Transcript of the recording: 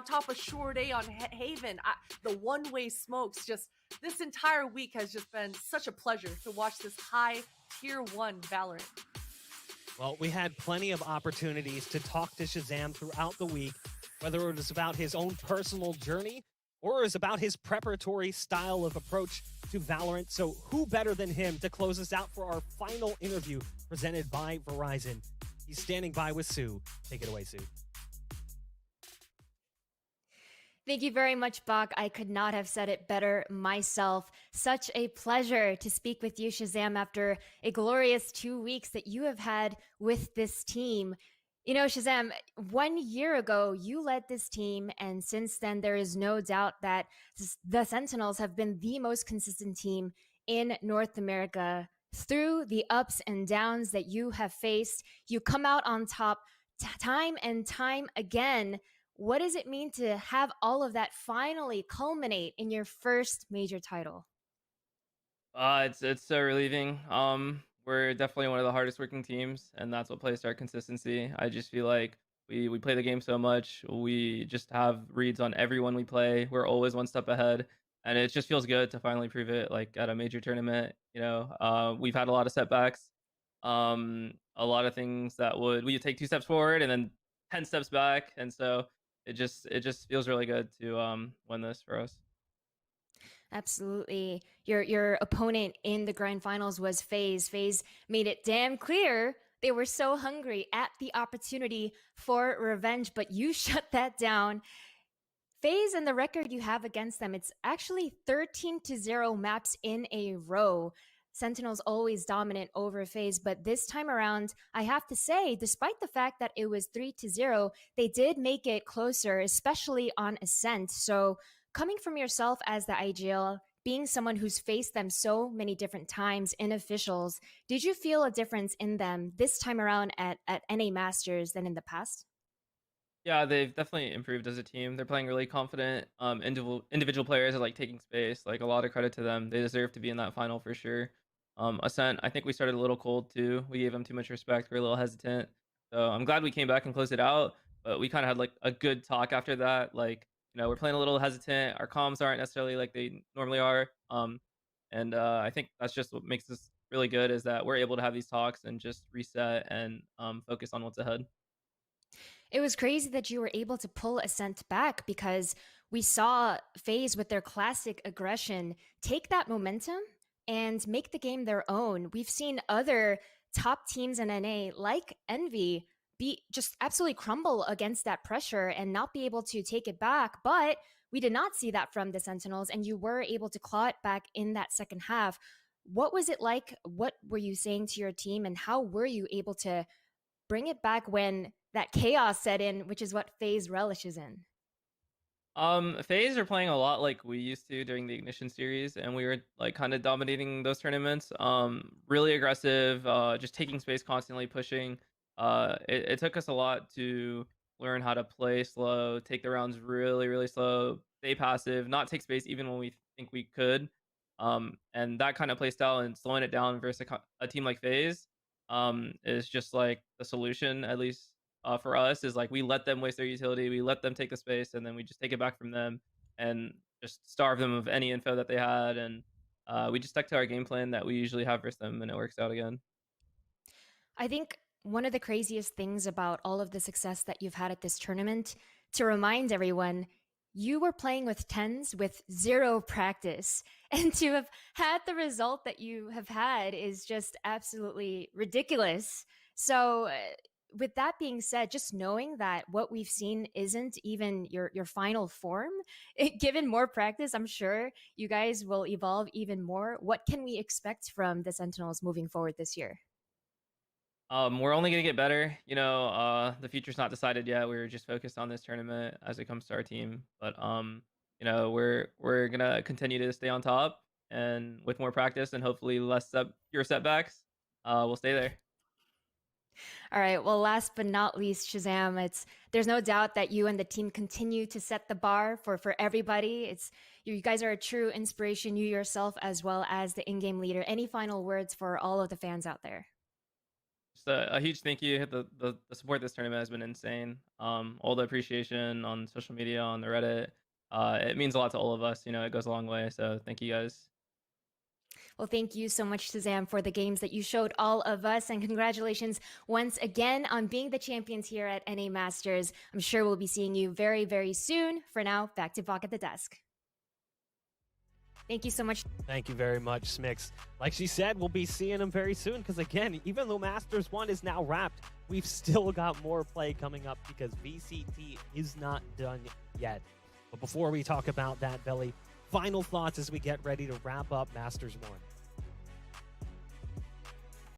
on top of Shore Day on Haven. The one-way smokes. Just this entire week has just been such a pleasure to watch this high tier 1 Valorant. Well, we had plenty of opportunities to talk to Shahzam throughout the week, whether it was about his own personal journey or it was about his preparatory style of approach to Valorant. So who better than him to close us out for our final interview presented by Verizon? He's standing by with Sue. Take it away, Sue. Thank you very much, Bach. I could not have said it better myself. Such a pleasure to speak with you, Shahzam, after a glorious 2 weeks that you have had with this team. You know, Shahzam, 1 year ago, you led this team, and since then, there is no doubt that the Sentinels have been the most consistent team in North America. Through the ups and downs that you have faced, you come out on top time and time again. What does it mean to have all of that finally culminate in your first major title? It's so relieving. We're definitely one of the hardest working teams, and that's what plays to our consistency. I just feel like we play the game so much. We just have reads on everyone we play. We're always one step ahead, and it just feels good to finally prove it. Like at a major tournament, we've had a lot of setbacks. A lot of things that we take 2 steps forward and then 10 steps back, and so it just feels really good to win this for us. Absolutely. Your opponent in the grand finals was FaZe. FaZe made it damn clear they were so hungry at the opportunity for revenge, but you shut that down. FaZe and the record you have against them, it's actually 13-0 maps in a row. Sentinels always dominant over FaZe, but this time around, I have to say, despite the fact that it was 3-0, they did make it closer, especially on Ascent. So coming from yourself as the IGL, being someone who's faced them so many different times in officials, did you feel a difference in them this time around at NA Masters than in the past? Yeah, they've definitely improved as a team. They're playing really confident. Individual players are like taking space. Like a lot of credit to them. They deserve to be in that final for sure. Ascent, I think we started a little cold too. We gave them too much respect. We were a little hesitant. So I'm glad we came back and closed it out. But we kind of had like a good talk after that. Like, we're playing a little hesitant. Our comms aren't necessarily like they normally are. I think that's just what makes us really good is that we're able to have these talks and just reset and focus on what's ahead. It was crazy that you were able to pull Ascent back because we saw FaZe with their classic aggression take that momentum and make the game their own. We've seen other top teams in NA like Envy be just absolutely crumble against that pressure and not be able to take it back. But we did not see that from the Sentinels, and you were able to claw it back in that second half. What was it like? What were you saying to your team, and how were you able to bring it back when that chaos set in, which is what FaZe relishes in? FaZe are playing a lot like we used to during the Ignition series, and we were like kind of dominating those tournaments. Really aggressive, just taking space, constantly pushing. It took us a lot to learn how to play slow, take the rounds really, really slow, stay passive, not take space even when we think we could. And that kind of play style and slowing it down versus a team like FaZe is just like the solution, at least for us, is like we let them waste their utility, we let them take the space, and then we just take it back from them and just starve them of any info that they had. And we just stuck to our game plan that we usually have versus them, and it works out again. I think one of the craziest things about all of the success that you've had at this tournament, to remind everyone, you were playing with Tenz with 0 practice, and to have had the result that you have had is just absolutely ridiculous. So with that being said, just knowing that what we've seen isn't even your final form, given more practice, I'm sure you guys will evolve even more. What can we expect from the Sentinels moving forward this year? We're only gonna get better. The future's not decided yet. We're just focused on this tournament as it comes to our team. But we're gonna continue to stay on top, and with more practice and hopefully less fewer setbacks, we'll stay there. All right. Well, last but not least, Shahzam, there's no doubt that you and the team continue to set the bar for everybody. You guys are a true inspiration, you yourself as well as the in-game leader. Any final words for all of the fans out there? Just a huge thank you. The support this tournament has been insane. All the appreciation on social media, on the Reddit. It means a lot to all of us. You know, it goes a long way. So thank you guys. Well, thank you so much, Shazam, for the games that you showed all of us. And congratulations once again on being the champions here at NA Masters. I'm sure we'll be seeing you very, very soon. For now, back to Bach at the desk. Thank you so much. Thank you very much, Smix. Like she said, we'll be seeing him very soon because, again, even though Masters 1 is now wrapped, we've still got more play coming up because VCT is not done yet. But before we talk about that, Belly, final thoughts as we get ready to wrap up Masters 1.